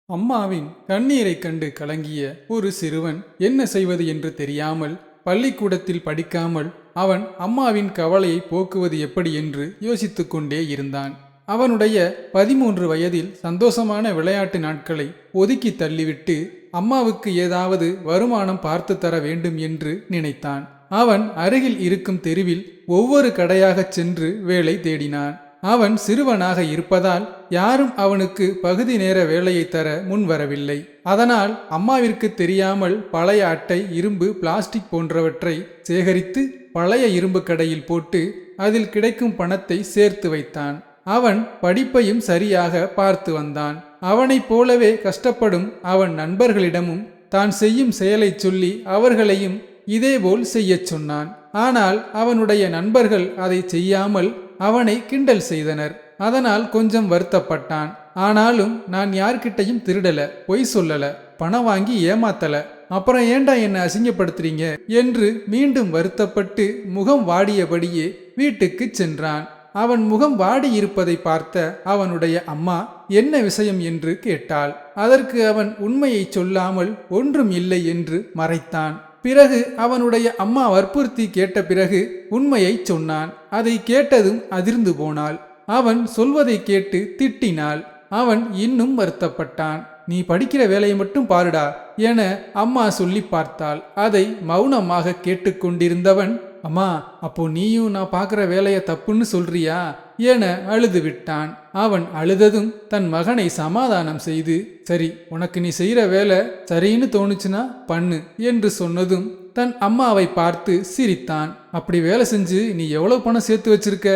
அம்மாவின் கண்ணீரைக் கண்டு கலங்கிய ஒரு சிறுவன் என்ன செய்வது என்று தெரியாமல் பள்ளிக்கூடத்தில் படிக்காமல் அவன் அம்மாவின் கவலையை போக்குவது எப்படி என்று யோசித்துக் கொண்டே இருந்தான். அவனுடைய 13 வயதில் சந்தோஷமான விளையாட்டு நாட்களை ஒதுக்கி தள்ளிவிட்டு அம்மாவுக்கு ஏதாவது வருமானம் பார்த்து தர வேண்டும் என்று நினைத்தான். அவன் அருகில் இருக்கும் தெருவில் ஒவ்வொரு கடையாகச் சென்று வேலை தேடினான். அவன் சிறுவனாக இருப்பதால் யாரும் அவனுக்கு பகுதி நேர வேலையை தர முன்வரவில்லை. அதனால் அம்மாவிற்கு தெரியாமல் பழைய அட்டை, இரும்பு, பிளாஸ்டிக் போன்றவற்றை சேகரித்து பழைய இரும்பு கடையில் போட்டு அதில் கிடைக்கும் பணத்தை சேர்த்து வைத்தான். அவன் படிப்பையும் சரியாக பார்த்து வந்தான். அவனைப் போலவே கஷ்டப்படும் அவன் நண்பர்களிடமும் தான் செய்யும் செயலை சொல்லி அவர்களையும் இதேபோல் செய்யச் சொன்னான். ஆனால் அவனுடைய நண்பர்கள் அதை செய்யாமல் அவனை கிண்டல் செய்தனர். அதனால் கொஞ்சம் வருத்தப்பட்டான். ஆனாலும் நான் யார்கிட்டையும் திருடல, பொய் சொல்லல, பணம் வாங்கி ஏமாத்தல, அப்புறம் ஏண்டா என்ன அசிங்கப்படுத்துறீங்க என்று மீண்டும் வருத்தப்பட்டு முகம் வாடியபடியே வீட்டுக்கு சென்றான். அவன் முகம் வாடி இருப்பதை பார்த்த அவனுடைய அம்மா என்ன விஷயம் என்று கேட்டாள். அதற்கு அவன் உண்மையை சொல்லாமல் ஒன்றும் இல்லை என்று மறைத்தான். பிறகு அவனுடைய அம்மா வற்புறுத்தி கேட்ட பிறகு உண்மையை சொன்னான். அதை கேட்டதும் அதிர்ந்து போனாள். அவன் சொல்வதை கேட்டு திட்டினாள். அவன் இன்னும் வருத்தப்பட்டான். நீ படிக்கிற வேலையை மட்டும் பாருடா என அம்மா சொல்லி பார்த்தாள். அதை மௌனமாக கேட்டுக்கொண்டிருந்தவன், அம்மா, அப்போ நீயும் நான் பார்க்குற வேலையை தப்புன்னு சொல்றியா என அழுது விட்டான். அவன் அழுததும் தன் மகனை சமாதானம் செய்து, சரி, உனக்கு நீ செய்யற வேலை சரின்னு தோணுச்சுன்னா பண்ணு என்று சொன்னதும் தன் அம்மாவை பார்த்து சிரித்தான். அப்படி வேலை செஞ்சு நீ எவ்வளவு பணம் சேர்த்து வச்சிருக்க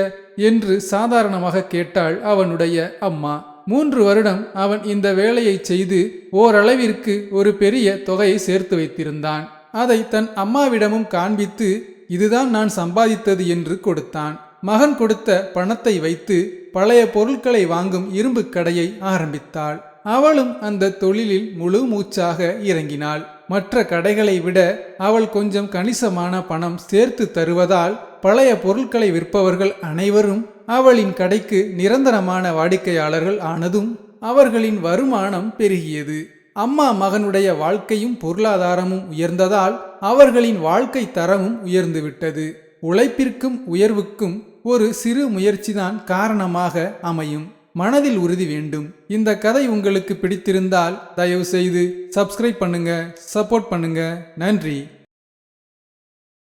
என்று சாதாரணமாக கேட்டாள் அவனுடைய அம்மா. 3 வருடம் அவன் இந்த வேலையை செய்து ஓரளவிற்கு ஒரு பெரிய தொகையை சேர்த்து வைத்திருந்தான். அதை தன் அம்மாவிடமும் காண்பித்து, இதுதான் நான் சம்பாதித்தது என்று கொடுத்தான். மகன் கொடுத்த பணத்தை வைத்து பழைய பொருட்களை வாங்கும் இரும்பு கடையை ஆரம்பித்தாள். அவளும் அந்த தொழிலில் முழு மூச்சாக இறங்கினாள். மற்ற கடைகளை விட அவள் கொஞ்சம் கணிசமான பணம் சேர்த்து தருவதால் பழைய பொருட்களை விற்பவர்கள் அனைவரும் அவளின் கடைக்கு நிரந்தரமான வாடிக்கையாளர்கள் ஆனதும் அவர்களின் வருமானம் பெருகியது. அம்மா மகனுடைய வாழ்க்கையும் பொருளாதாரமும் உயர்ந்ததால் அவர்களின் வாழ்க்கை தரமும் உயர்ந்துவிட்டது. உழைப்பிற்கும் உயர்வுக்கும் ஒரு சிறு முயற்சிதான் காரணமாக அமையும். மனதில் உறுதி வேண்டும். இந்த கதை உங்களுக்கு பிடித்திருந்தால் தயவு செய்து சப்ஸ்கிரைப் பண்ணுங்க, சப்போர்ட் பண்ணுங்க. நன்றி.